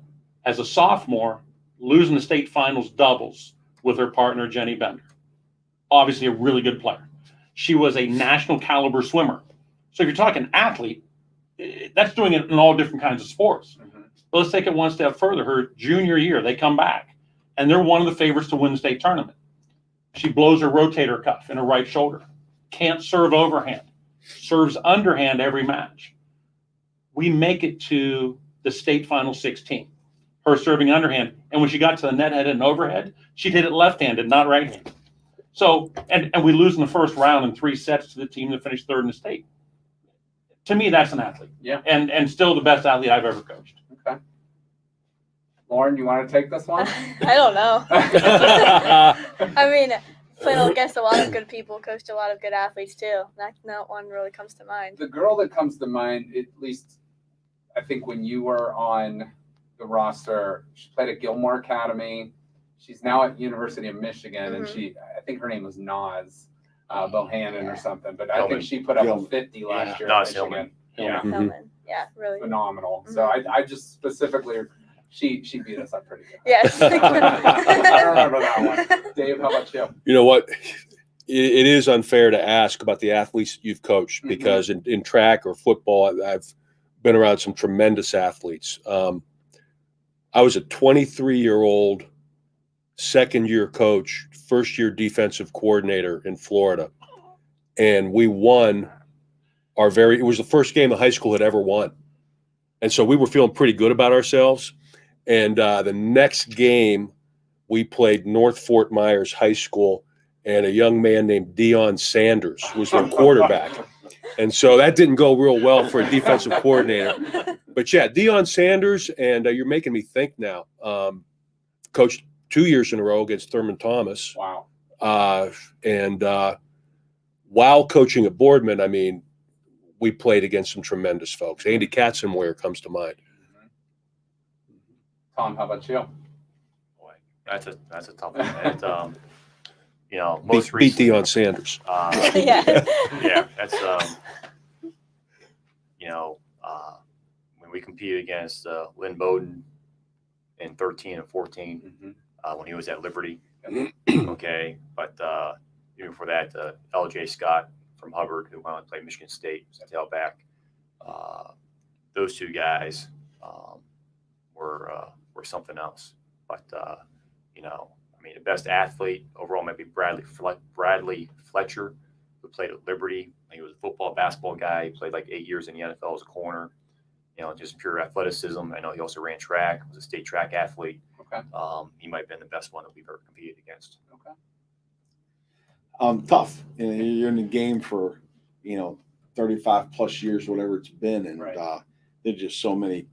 as a sophomore, losing the state finals doubles with her partner, Jenny Bender. Obviously a really good player. She was a national caliber swimmer. So if you're talking athlete, that's doing it in all different kinds of sports. Mm-hmm. But let's take it one step further. Her junior year, they come back, and they're one of the favorites to win the state tournament. She blows her rotator cuff in her right shoulder. Can't serve overhand. Serves underhand every match. We make it to the state final 16. Her serving underhand. And when she got to the net head and overhead, she did it left-handed, not right-handed. So, and we lose in the first round in 3 sets to the team that finished third in the state. To me, that's an athlete. Yeah. And still the best athlete I've ever coached. Okay. Lauren, you want to take this one? I don't know. I mean, played against a lot of good people, coached a lot of good athletes too. Not one really comes to mind. The girl that comes to mind, at least I think when you were on the roster, she played at Gilmore Academy. She's now at University of Michigan, and I think her name was Naz Bohannon or something. But I think she put up a 50 last year at Michigan. Yeah. Yeah, really Phenomenal. So I just specifically, she beat us up pretty good. Yes. I remember that one. Dave, how about you? You know what? It is unfair to ask about the athletes you've coached because in track or football, I've been around some tremendous athletes. I was a 23-year-old second-year coach, first-year defensive coordinator in Florida, and we won it was the first game the high school had ever won. And so we were feeling pretty good about ourselves. And the next game, we played North Fort Myers High School, and a young man named Deion Sanders was their quarterback. And so that didn't go real well for a defensive coordinator. But yeah, Deion Sanders, and you're making me think now, coached 2 years in a row against Thurman Thomas. Wow. And while coaching at Boardman, I mean, we played against some tremendous folks. Andy Katzenmoyer comes to mind. Tom, how about you? Boy, that's a tough one. And, Most beat Deion Sanders. Yeah, that's when we competed against Lynn Bowden in 13 and 14 when he was at Liberty. Okay, but even before that, L.J. Scott from Hubbard, who went on to play Michigan State, was at tailback. Those two guys were something else. But the best athlete overall might be Bradley Fletcher, who played at Liberty. He was a football, basketball guy. He played like 8 years in the NFL as a corner. Just pure athleticism. I know he also ran track. Was a state track athlete. Okay. He might have been the best one that we've ever competed against. Okay. Tough. You're in the game for 35 plus years, whatever it's been, and there's just so many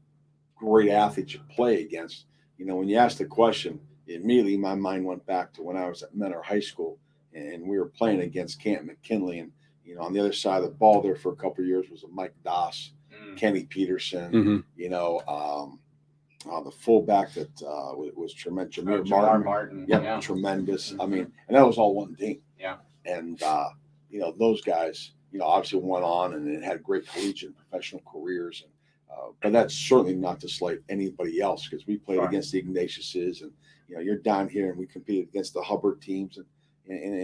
great athletes you play against. When you ask the question, immediately my mind went back to when I was at Mentor High School, and we were playing against Canton McKinley, and on the other side of the ball there for a couple of years was a Mike Doss, Kenny Peterson, the fullback that was tremendous, Jamar Martin. Yep, yeah, tremendous. I mean, and that was all one team. Yeah, and those guys, obviously went on and had great collegiate and professional careers, and but that's certainly not to slight anybody else, because we played against the Ignatiuses, and you're down here and we competed against the Hubbard teams and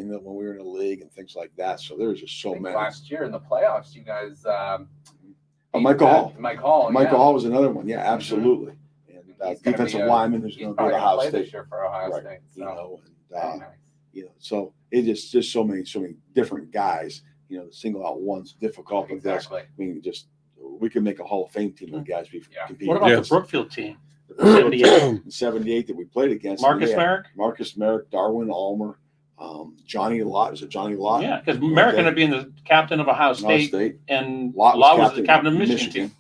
when we were in the league and things like that. So there's just so many. Last year in the playoffs, you guys. Michael Hall. Michael Hall was another one. Yeah, absolutely. And defensive lineman who's going to go to Ohio State this year for Ohio State. So. So it just so many different guys. To single out one's difficult. Exactly. I mean, we could make a Hall of Fame team of guys we competed. What about the Brookfield team? 78. 78 that we played against. Marcus Merrick, Darwin Almer, Johnny Lott. Is it Johnny Lott? Yeah, because American had been the captain of Ohio State, and Lott was the captain of Michigan team.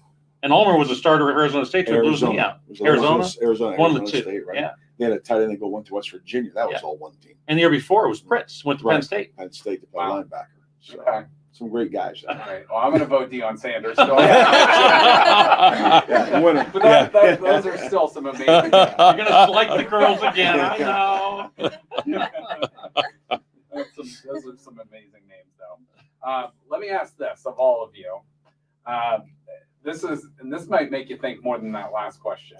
And Ulmer was a starter at Arizona State to lose me out. Arizona, one of the two. State, right? Yeah. They had a tight end that went to West Virginia. That was all one team. And the year before it was Pritz, went to Penn State. Penn State to play linebacker. So, Okay. some great guys. All right. Well, I'm going to vote Deion Sanders. Still. Winner. But those are still some amazing. You're going to select the girls again. I know. Those are some amazing names, though. Let me ask this of all of you. This might make you think more than that last question.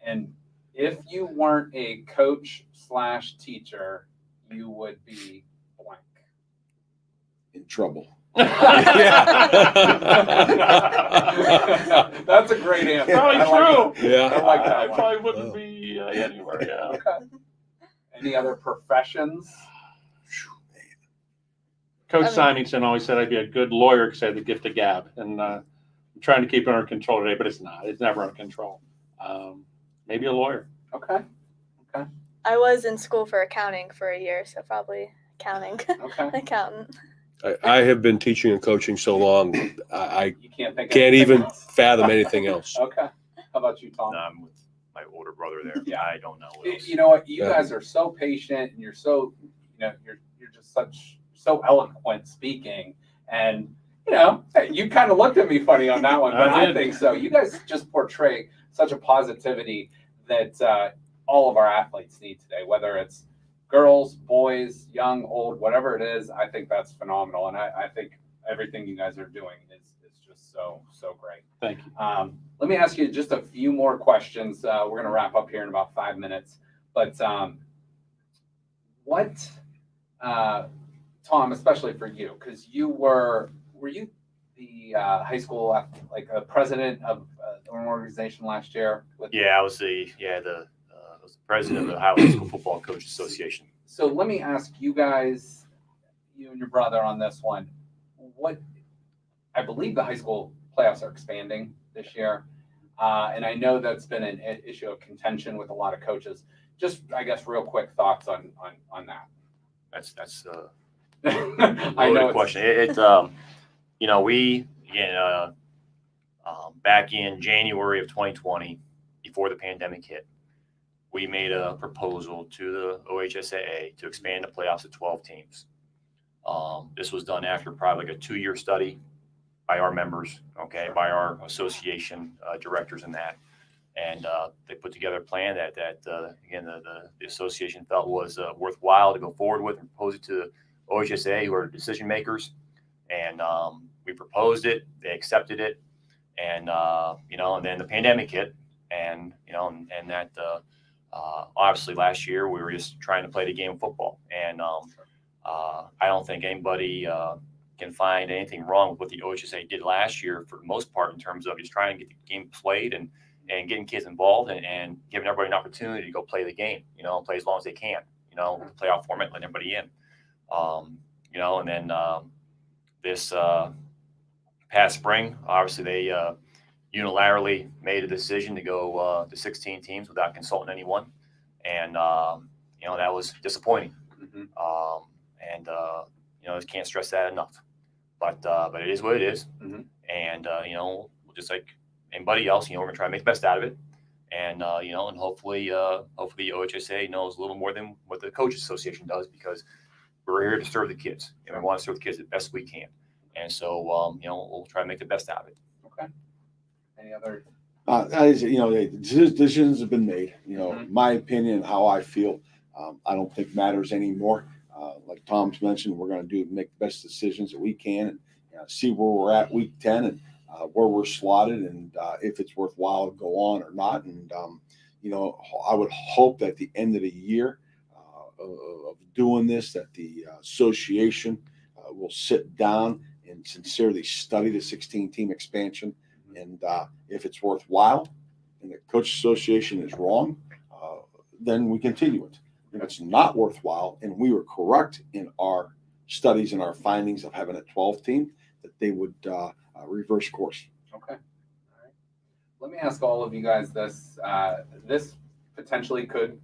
And if you weren't a coach/teacher, you would be blank. In trouble. That's a great answer. Probably true. Yeah. I like that I one. probably wouldn't be anywhere. Yeah. Okay. Any other professions? Coach Simonson always said I'd be a good lawyer because I had the gift of gab, and I'm trying to keep it under control today, but it's not. It's never under control. Maybe a lawyer. Okay. I was in school for accounting for a year, so probably accounting. Okay. Accountant. I have been teaching and coaching so long, I You can't think. of can't anything even else. fathom anything else. Okay. How about you, Tom? I'm with my older brother there. Yeah. I don't know what else. You know what? You Yeah. guys are so patient, and you're so, you're just so eloquent speaking, and hey, you kind of looked at me funny on that one, but I I did. think so. You guys just portray such a positivity that all of our athletes need today, whether it's girls, boys, young, old, whatever it is. I think that's phenomenal, and I think everything you guys are doing is just so great. Thank you. Let me ask you just a few more questions. We're going to wrap up here in about 5 minutes. But what, Tom, especially for you, because were you the high school president of an organization last year? Yeah, I was the president of the Ohio High School Football Coaches Association. So let me ask you guys, you and your brother on this one. I believe the high school playoffs are expanding this year. And I know that's been an issue of contention with a lot of coaches. Just, I guess, real quick thoughts on that. That's I know loaded question. We back in January of 2020, before the pandemic hit, we made a proposal to the OHSAA to expand the playoffs to 12 teams. This was done after probably like a 2-year study by our members, by our association directors and that. And they put together a plan that again, the association felt was worthwhile to go forward with and propose it to the OHSAA, who are decision makers. And we proposed it, they accepted it. And, and then the pandemic hit. And, and that obviously last year we were just trying to play the game of football. And I don't think anybody can find anything wrong with what the OHSA did last year for the most part in terms of just trying to get the game played and getting kids involved and giving everybody an opportunity to go play the game, play as long as they can, with the playoff format, letting everybody in. And then this past spring, obviously they unilaterally made a decision to go to 16 teams without consulting anyone. And, that was disappointing. Mm-hmm. I can't stress that enough. But it is what it is. Mm-hmm. And, just like anybody else, we're going to try to make the best out of it. And, and hopefully OHSA knows a little more than what the Coaches Association does, because we're here to serve the kids, and we want to serve the kids the best we can. And so, we'll try to make the best out of it. Okay. Any other? The decisions have been made. Mm-hmm. My opinion, how I feel, I don't think matters anymore. Like Tom's mentioned, we're going to make the best decisions that we can and see where we're at week 10 and where we're slotted and if it's worthwhile to go on or not. And, I would hope that at the end of the year of doing this, that the association will sit down and sincerely study the 16-team expansion. And if it's worthwhile and the Coach Association is wrong, then we continue it. If it's not worthwhile and we were correct in our studies and our findings of having a 12 team, that they would reverse course. Okay. All right. Let me ask all of you guys this. This potentially could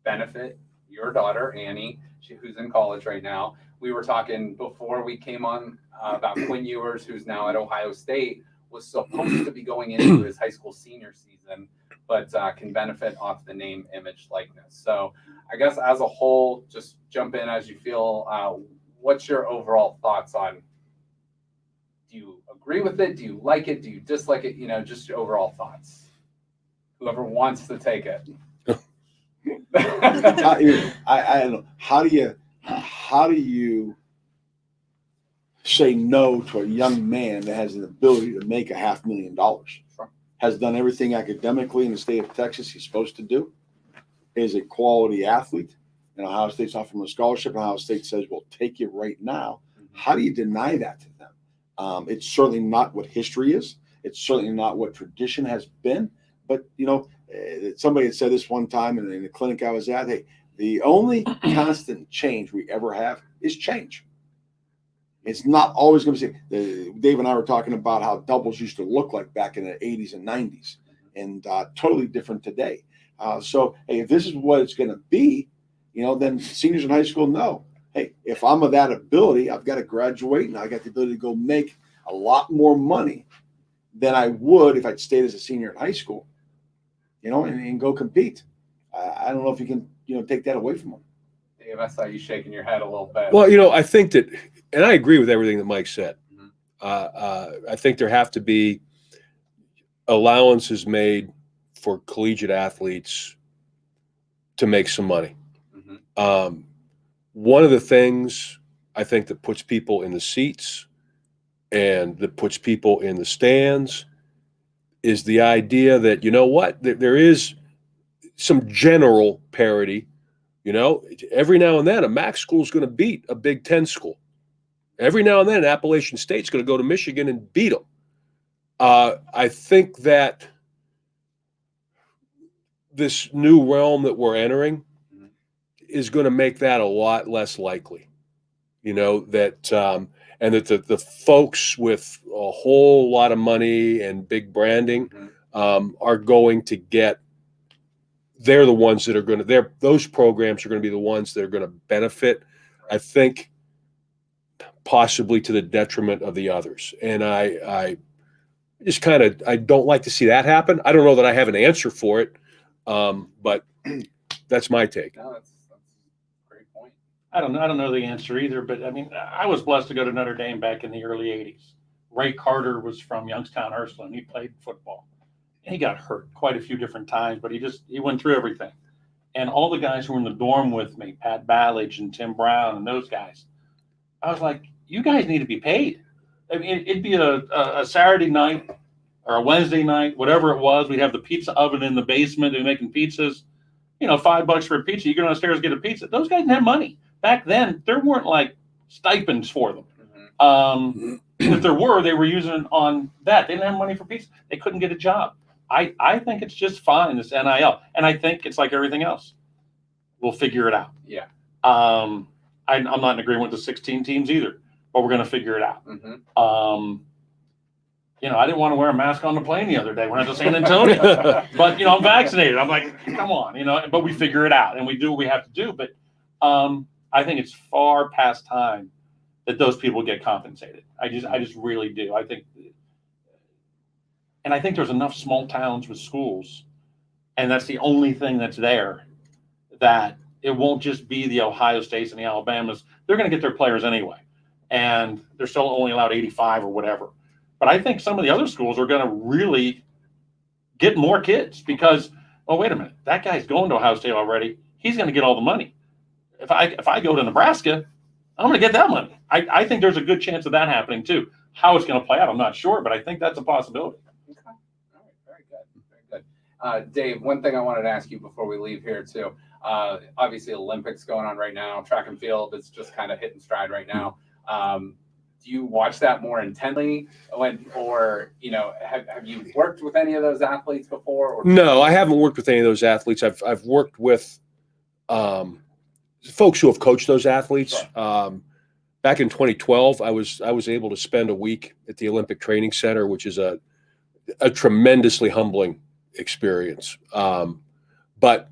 benefit your daughter, Annie, who's in college right now. We were talking before we came on about Quinn Ewers, who's now at Ohio State, was supposed to be going into his high school senior season, but can benefit off the name, image, likeness. So I guess as a whole, just jump in as you feel. What's your overall thoughts on, do you agree with it? Do you like it? Do you dislike it? Just your overall thoughts. Whoever wants to take it. I don't know. How do you say no to a young man that has an ability to make $500,000? Sure. Has done everything academically in the state of Texas he's supposed to do, is a quality athlete, and Ohio State's offering him a scholarship, and Ohio State says, we'll take you right now. How do you deny that to them? It's certainly not what history is. It's certainly not what tradition has been. But, somebody had said this one time in the clinic I was at, hey, the only constant change we ever have is change. It's not always going to be. Dave and I were talking about how doubles used to look like back in the 80s and 90s, and totally different today. So, hey, if this is what it's going to be, then seniors in high school know, hey, if I'm of that ability, I've got to graduate, and I got the ability to go make a lot more money than I would if I'd stayed as a senior in high school, and go compete. I don't know if you can, take that away from them. Dave, I saw you shaking your head a little bit. Well, I think that, and I agree with everything that Mike said. I think there have to be allowances made for collegiate athletes to make some money. One of the things I think that puts people in the seats and that puts people in the stands is the idea that, there is some general parity. Every now and then a MAC school is going to beat a Big Ten school. Every now and then Appalachian State's going to go to Michigan and beat them. I think that this new realm that we're entering is going to make that a lot less likely. And that the folks with a whole lot of money and big branding are going to get. They're the ones that are going to. Those programs are going to be the ones that are going to benefit. I think possibly to the detriment of the others. And I just I don't like to see that happen. I don't know that I have an answer for it, but that's my take. No, that's a great point. I don't know the answer either, but I was blessed to go to Notre Dame back in the early 80s. Ray Carter was from Youngstown, Ursuline. He played football. And he got hurt quite a few different times, but he went through everything. And all the guys who were in the dorm with me, Pat Ballage and Tim Brown and those guys, I was like, you guys need to be paid. It'd be a Saturday night or a Wednesday night, whatever it was. We'd have the pizza oven in the basement. They're making pizzas, $5 for a pizza. You go downstairs and get a pizza. Those guys didn't have money. Back then, there weren't like stipends for them. If there were, they were using it on that. They didn't have money for pizza. They couldn't get a job. I think it's just fine, this NIL. And I think it's like everything else. We'll figure it out. Yeah. I'm not in agreement with the 16 teams either, but we're going to figure it out. I didn't want to wear a mask on the plane the other day when I was in San Antonio. But, I'm vaccinated. I'm like, come on, but we figure it out and we do what we have to do. But I think it's far past time that those people get compensated. I just really do. I think there's enough small towns with schools, and that's the only thing that's there, that it won't just be the Ohio States and the Alabamas. They're going to get their players anyway, and they're still only allowed 85 or whatever. But I think some of the other schools are going to really get more kids because, oh, wait a minute, that guy's going to Ohio State already. He's going to get all the money. If I go to Nebraska, I'm going to get that money. I think there's a good chance of that happening too. How it's going to play out, I'm not sure, but I think that's a possibility. Okay. All right. Very good. Very good. Dave, one thing I wanted to ask you before we leave here too. Obviously, Olympics going on right now. Track and field, it's just kind of hitting stride right now. Do you watch that more intently, or have you worked with any of those athletes before? Or No, I haven't worked with any of those athletes. I've worked with folks who have coached those athletes. Sure. Back in 2012, I was able to spend a week at the Olympic Training Center, which is a tremendously humbling experience. But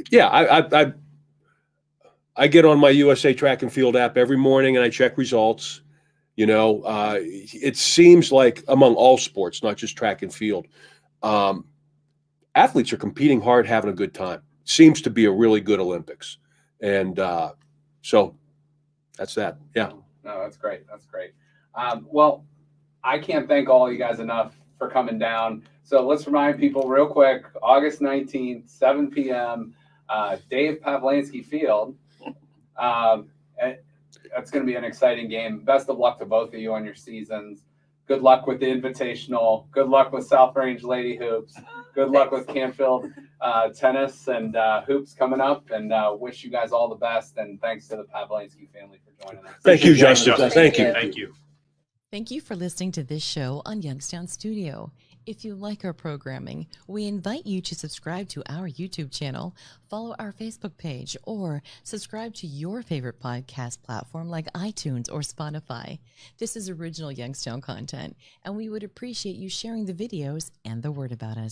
yeah, I get on my USA Track and Field app every morning and I check results. You know, it seems like among all sports, not just track and field, athletes are competing hard, having a good time. Seems to be a really good Olympics. And so that's that. Yeah. No, that's great. That's great. Well, I can't thank all you guys enough for coming down. So let's remind people real quick, August 19th, 7 p.m., Dave Pavlansky Field. That's going to be an exciting game. Best of luck to both of you on your seasons. Good luck with the Invitational. Good luck with South Range Lady Hoops. Good luck with Canfield tennis and hoops coming up. And wish you guys all the best. And thanks to the Pavlansky family for joining us. Thank you, Justin. Thank you. Thank you. Thank you for listening to this show on Youngstown Studio. If you like our programming, we invite you to subscribe to our YouTube channel, follow our Facebook page, or subscribe to your favorite podcast platform like iTunes or Spotify. This is original Youngstown content, and we would appreciate you sharing the videos and the word about us.